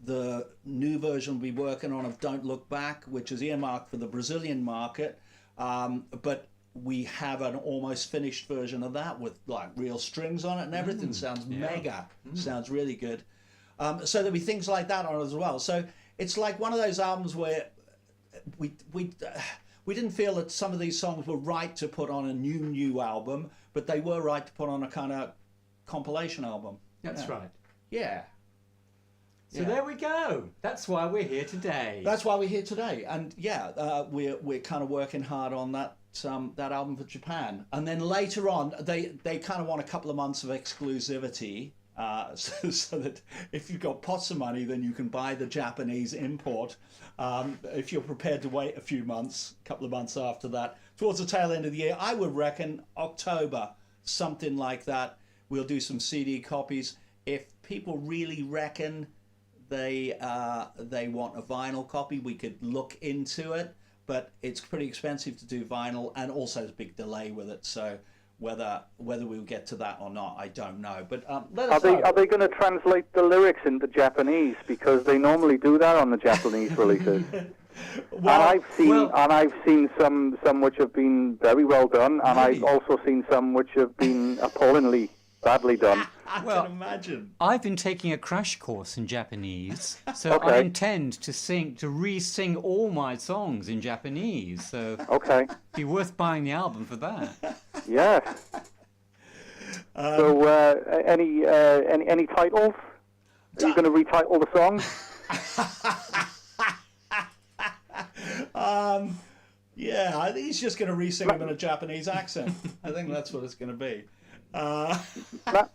The new version we'll be working on of "Don't Look Back," which is earmarked for the Brazilian market, but we have an almost finished version of that with like real strings on it and everything. Sounds mega. Sounds really good. So there'll be things like that on it as well. So it's like one of those albums where we didn't feel that some of these songs were right to put on a new album, but they were right to put on a kind of compilation album. That's right. Yeah. So there we go. That's why we're here today. And we're kind of working hard on that album for Japan. And then later on, they kind of want a couple of months of exclusivity, so that if you've got pots of money, then you can buy the Japanese import. If you're prepared to wait a couple of months after that, towards the tail end of the year, I would reckon October, something like that. We'll do some CD copies. If people really reckon they want a vinyl copy, we could look into it, but it's pretty expensive to do vinyl, and also there's a big delay with it. So whether we'll get to that or not, I don't know. But let us know. Are they going to translate the lyrics into Japanese? Because they normally do that on the Japanese releases. And I've seen some which have been very well done, and I've also seen some which have been appallingly badly done. I can imagine. I've been taking a crash course in Japanese, so I intend to re-sing all my songs in Japanese. So it'd be worth buying the album for that. Yes. So any titles? Are you going to retitle the songs? Yeah, I think he's just going to re-sing them in a Japanese accent. I think that's what it's going to be.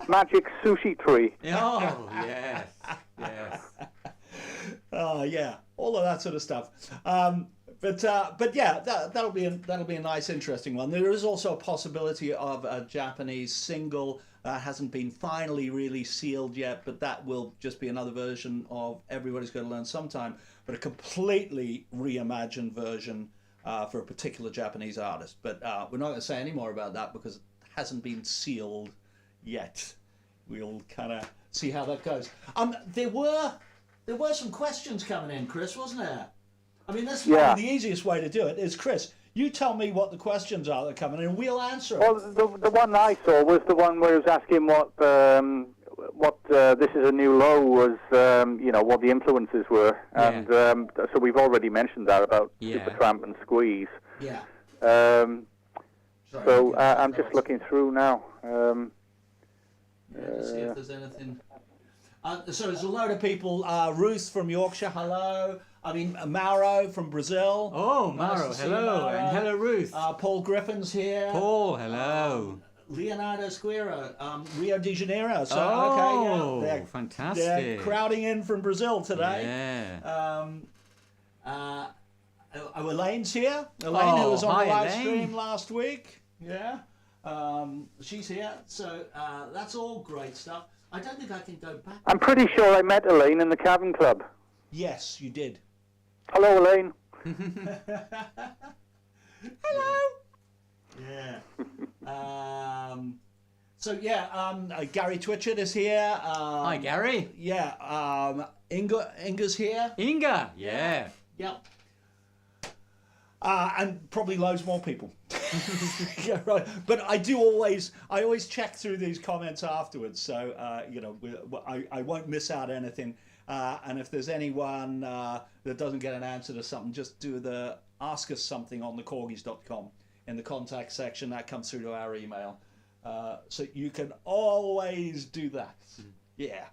Magic Sushi Tree. Oh, yes. Oh, yeah, all of that sort of stuff. But yeah, that'll be a nice, interesting one. There is also a possibility of a Japanese single that hasn't been finally really sealed yet, but that will just be another version of Everybody's Going to Learn Sometime, but a completely reimagined version for a particular Japanese artist. But we're not going to say any more about that because it hasn't been sealed yet. We'll kind of see how that goes. There were some questions coming in, Chris, wasn't there? I mean, that's probably the easiest way to do it is, Chris, you tell me what the questions are that are coming in and we'll answer them. Well, the one I saw was the one where it was asking This Is a New Low was, what the influences were. And so we've already mentioned that about Supertramp and Squeeze. Yeah. I'm just looking through now. To see if there's anything. So there's a load of people. Ruth from Yorkshire, hello. I mean, Mauro from Brazil. Oh, Nice Mauro, to see you, hello. Mauro. And hello, Ruth. Paul Griffin's here. Paul, hello. Leonardo Squira, Rio de Janeiro. So, Oh, they're fantastic. crowding in from Brazil today. Yeah. Elaine's here. Elaine, who was on hi, the live Elaine. stream last week. Yeah. She's here. So that's all great stuff. I don't think I can go back. I'm pretty sure I met Elaine in the Cavern Club. Yes, you did. Hello, Elaine. Hello. Yeah. Gary Twitchett is here. Hi, Gary. Yeah. Inga's here. Inga. Yeah. Yep. And probably loads more people. Yeah, right. But I always check through these comments afterwards, so I won't miss out anything. And if there's anyone that doesn't get an answer to something, just do the ask us something on the Korgis.com in the contact section. That comes through to our email, so you can always do that. Yeah.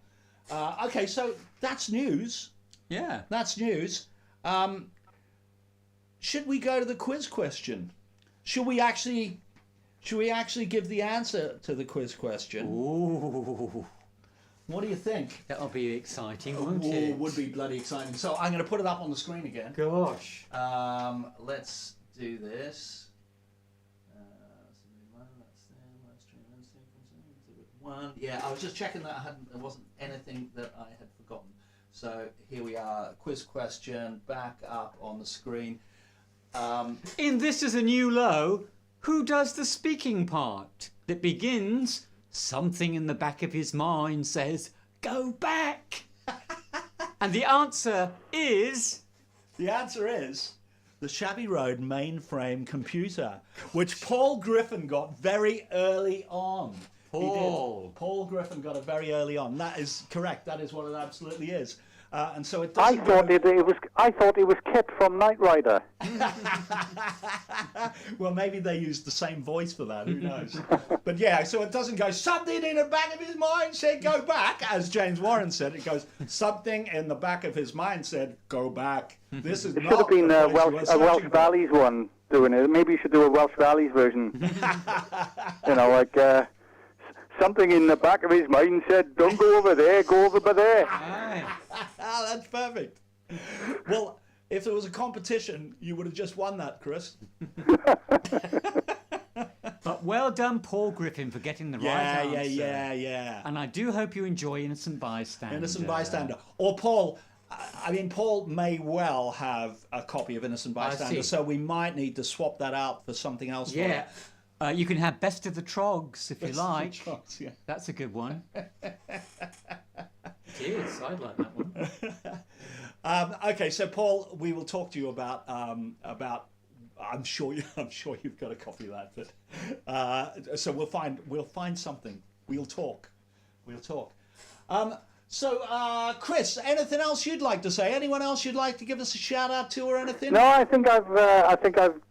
Okay, so that's news. Yeah. That's news. Should we go to the quiz question? Should we actually give the answer to the quiz question? Ooh. What do you think? That'll be exciting, won't it? Would be bloody exciting. So I'm going to put it up on the screen again. Gosh. Let's do this. Yeah, I was just checking that there wasn't anything that I had forgotten. So here we are, quiz question back up on the screen. In This Is a New Low, who does the speaking part that begins, something in the back of his mind says, go back? And the answer is... The answer is the Shabbey Road mainframe computer, which Paul Griffin got very early on. Paul Griffin got it very early on. That is correct. That is what it absolutely is. And so it doesn't. I thought it was Kit from Knight Rider. Well, maybe they used the same voice for that. Who knows? But yeah, so it doesn't go something in the back of his mind said go back, as James Warren said. It goes something in the back of his mind said go back. This is It should have been a Welsh Valleys one doing it. Maybe you should do a Welsh Valleys version. Something in the back of his mind said, don't go over there, go over by there. That's perfect. Well, if there was a competition, you would have just won that, Chris. But well done, Paul Griffin, for getting the right answer. Yeah. And I do hope you enjoy Innocent Bystander. Innocent Bystander. Or Paul, Paul may well have a copy of Innocent Bystander, so we might need to swap that out for something else. Yeah. You can have Best of the Trogs if you like. Trogs, yeah. That's a good one. It is. I'd like that one. Okay, so Paul, we will talk to you about. I'm sure you've got a copy of that, but so we'll find something. We'll talk. So, Chris, anything else you'd like to say? Anyone else you'd like to give us a shout out to or anything? No, I think I've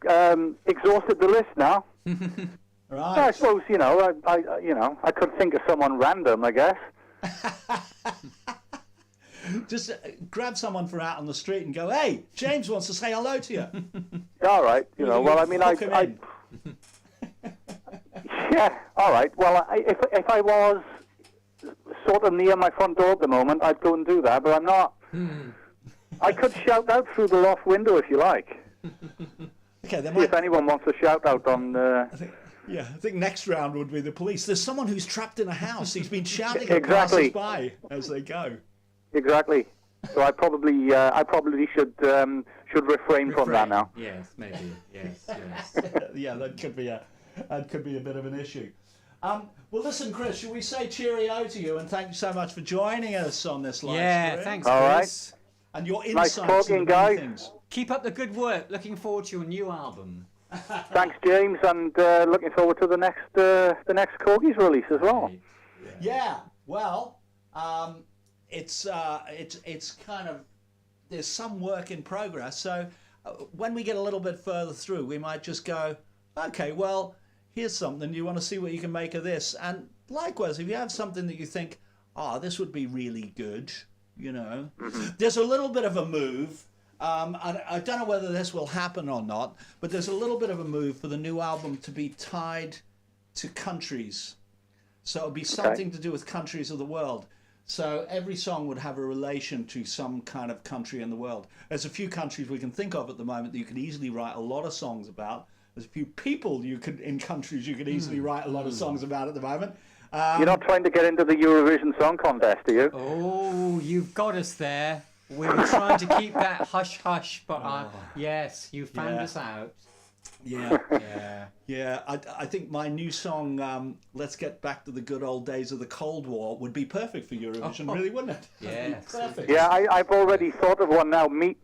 exhausted the list now. Right. I suppose I could think of someone random, I guess. Just grab someone from out on the street and go, "Hey, James wants to say hello to you." All right, yeah, all right. Well, if I was sort of near my front door at the moment, I'd go and do that, but I'm not. I could shout out through the loft window if you like. Okay, See if anyone wants a shout out on. I think next round would be the police. There's someone who's trapped in a house. He's been shouting at passers-by as they go. Exactly. So I probably should refrain from that now. Yes, maybe. Yes. Yeah, that could be a bit of an issue. Well, listen, Chris, shall we say cheerio to you and thank you so much for joining us on this live stream. Yeah, thanks, Chris. All right. And your Nice insights talking, into guys. things. Keep up the good work. Looking forward to your new album. Thanks, James, and looking forward to the next Korgis release as well. Yeah. Well, it's kind of, there's some work in progress. So when we get a little bit further through, we might just go, okay, well, here's something. You want to see what you can make of this? And likewise, if you have something that you think, oh, this would be really good, you know, there's a little bit of a move. I don't know whether this will happen or not, but there's a little bit of a move for the new album to be tied to countries. So it'll be something to do with countries of the world. So every song would have a relation to some kind of country in the world. There's a few countries we can think of at the moment that you could easily write a lot of songs about. There's a few people in countries you could easily write a lot of songs about at the moment. You're not trying to get into the Eurovision Song Contest, are you? Oh, you've got us there. We were trying to keep that hush-hush, but yes, you found us out. Yeah, yeah. I think my new song, Let's Get Back to the Good Old Days of the Cold War, would be perfect for Eurovision, really, wouldn't it? Yeah, perfect. Yeah, I've already thought of one now. Me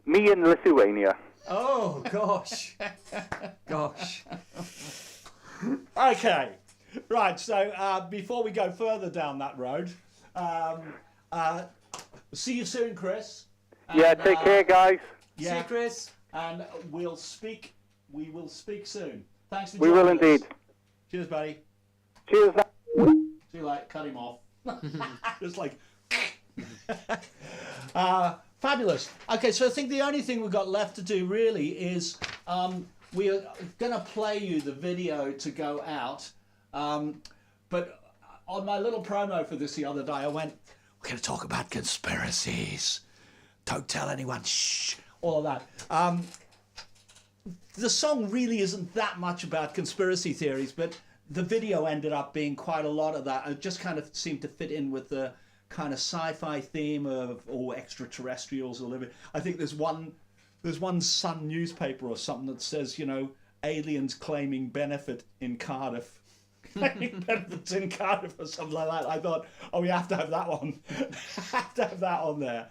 in Lithuania. Oh, gosh. Gosh. Okay, right, so before we go further down that road, see you soon, Chris. Yeah, take care, guys. See you, Chris. And we will speak soon. Thanks for We joining will us. indeed. Cheers, buddy. Cheers. See you later. Cut him off. Just like... fabulous. Okay, so I think the only thing we've got left to do really is we are going to play you the video to go out. But on my little promo for this the other day, I went, we're going to talk about conspiracies. Don't tell anyone. Shh. All of that. The song really isn't that much about conspiracy theories, but the video ended up being quite a lot of that. It just kind of seemed to fit in with the kind of sci-fi theme of extraterrestrials or living. I think there's one Sun newspaper or something that says, you know, aliens claiming benefit in Cardiff. Claiming benefits in Cardiff or something like that. I thought, oh, we have to have that one. Have to have that on there.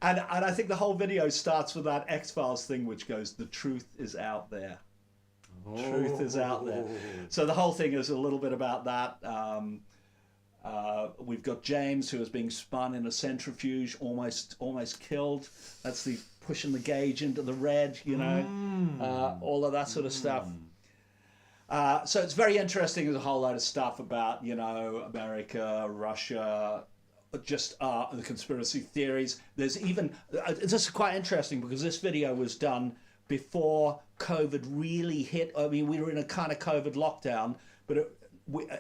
And I think the whole video starts with that X-Files thing, which goes, the truth is out there. Truth is out there. So the whole thing is a little bit about that. We've got James, who is being spun in a centrifuge, almost killed. That's the pushing the gauge into the red, you know, all of that sort of stuff. So it's very interesting. There's a whole load of stuff about, you know, America, Russia, just the conspiracy theories. There's even, this is quite interesting because this video was done before COVID really hit. I mean, we were in a kind of COVID lockdown, but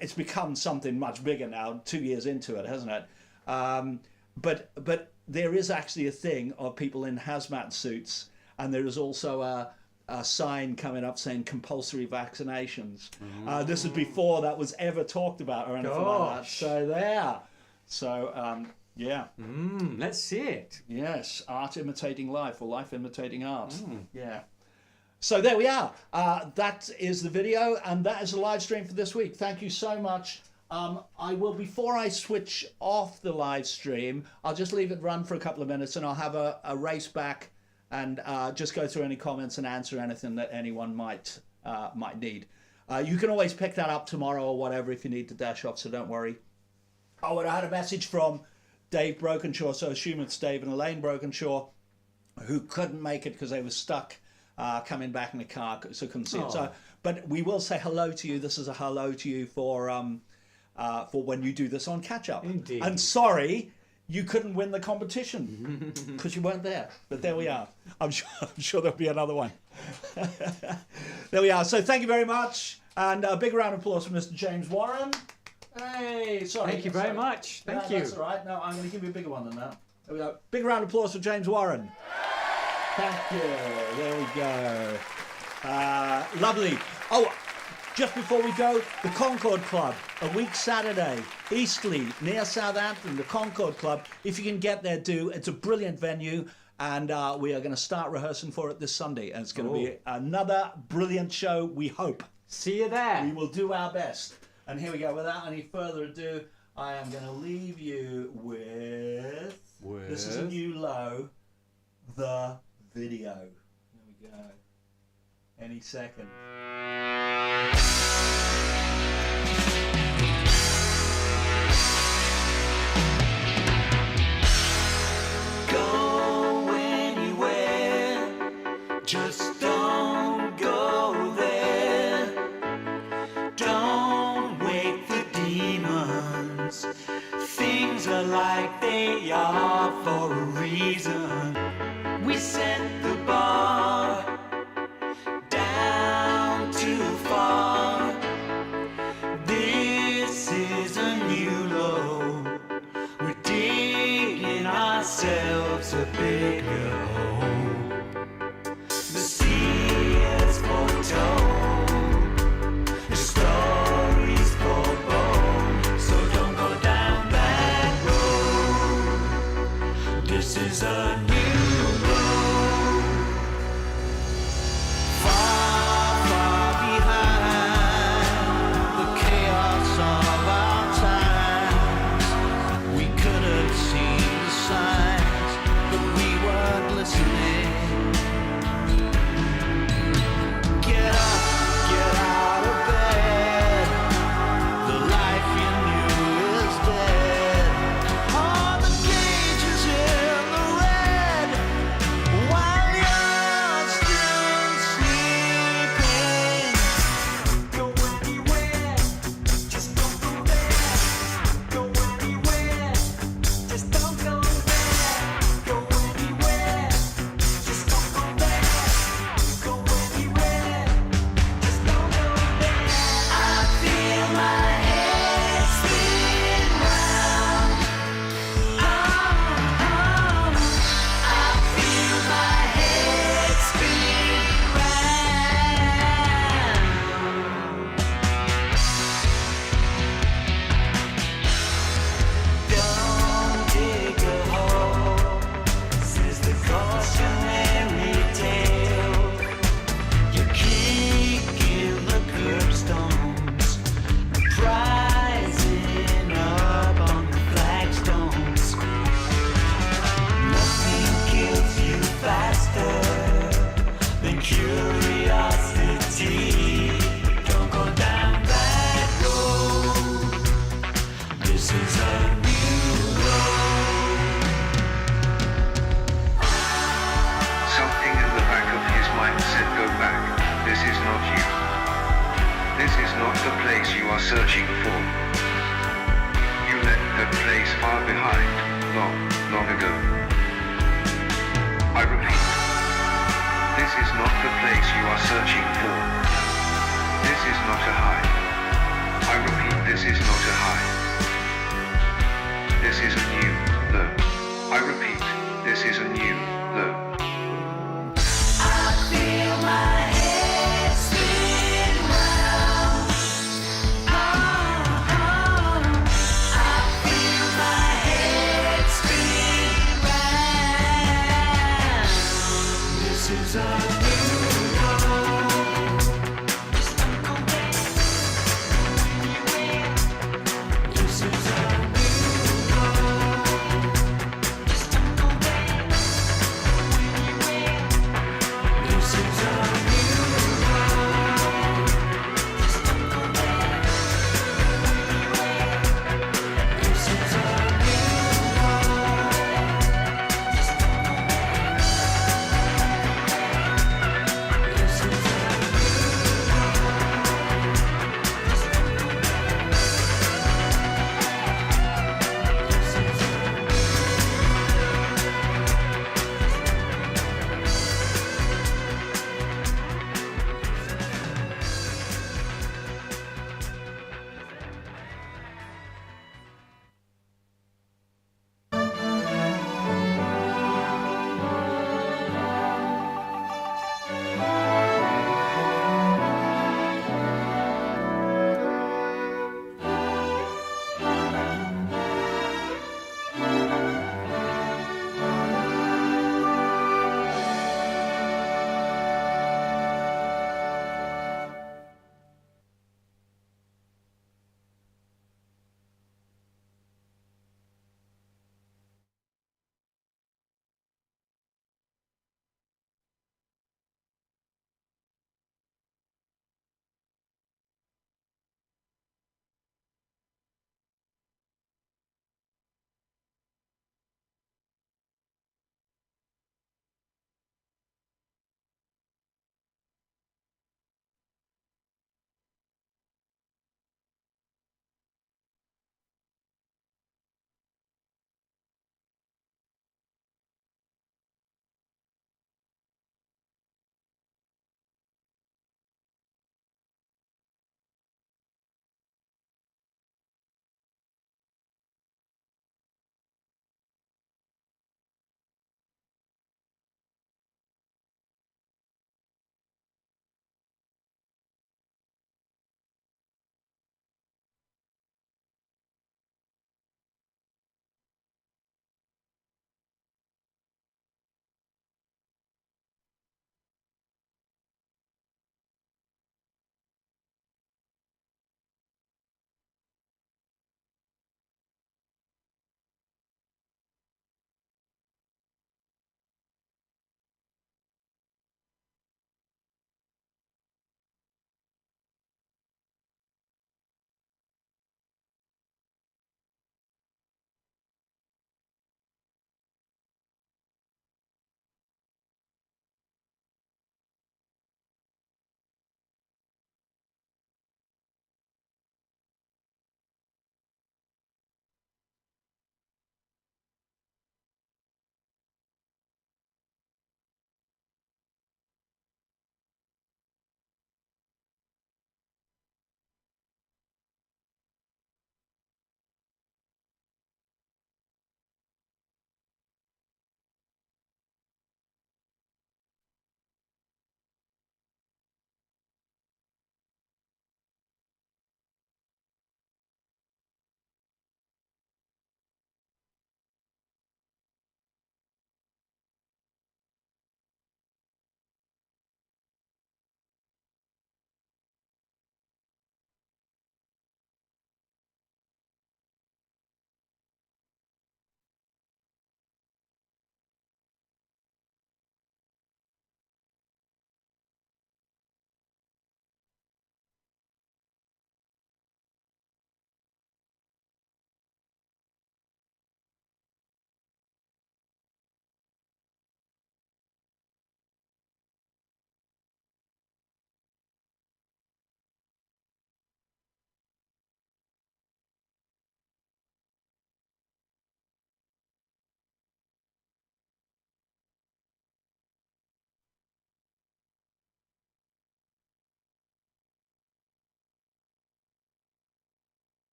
it's become something much bigger now, 2 years into it, hasn't it? But there is actually a thing of people in hazmat suits, and there is also a sign coming up saying compulsory vaccinations. This is before that was ever talked about or anything like that. So there. So, yeah. Let's see it. Yes, art imitating life, or life imitating art. Yeah. So there we are. That is the video, and that is the live stream for this week. Thank you so much. I will, before I switch off the live stream, I'll just leave it run for a couple of minutes, and I'll have a race back and just go through any comments and answer anything that anyone might need. You can always pick that up tomorrow or whatever if you need to dash off, so don't worry. Oh, and I had a message from Dave Brokenshaw, so I assume it's Dave and Elaine Brokenshaw, who couldn't make it because they were stuck coming back in the car, so couldn't see it. So, but we will say hello to you. This is a hello to you for when you do this on Catch Up. Indeed. And sorry, you couldn't win the competition because you weren't there. But there we are. I'm sure there'll be another one. There we are. So thank you very much. And a big round of applause for Mr. James Warren. Hey, sorry. Thank you very much. Thank you. That's all right. No, I'm going to give you a bigger one than that. There we go. Big round of applause for James Warren. Thank you. There we go. Lovely. Oh, just before we go, the Concord Club, a week Saturday, Eastleigh, near Southampton, the Concord Club. If you can get there, do. It's a brilliant venue, and we are going to start rehearsing for it this Sunday, and it's going to be another brilliant show, we hope. See you there. We will do our best. And here we go. Without any further ado, I am going to leave you with... This is a new low, the video. Here we go. Any second. not you. This is not the place you are searching for. You left that place far behind, long, long ago. I repeat, this is not the place you are searching for. This is not a high. I repeat, this is not a high. This is a new low. I repeat, this is a new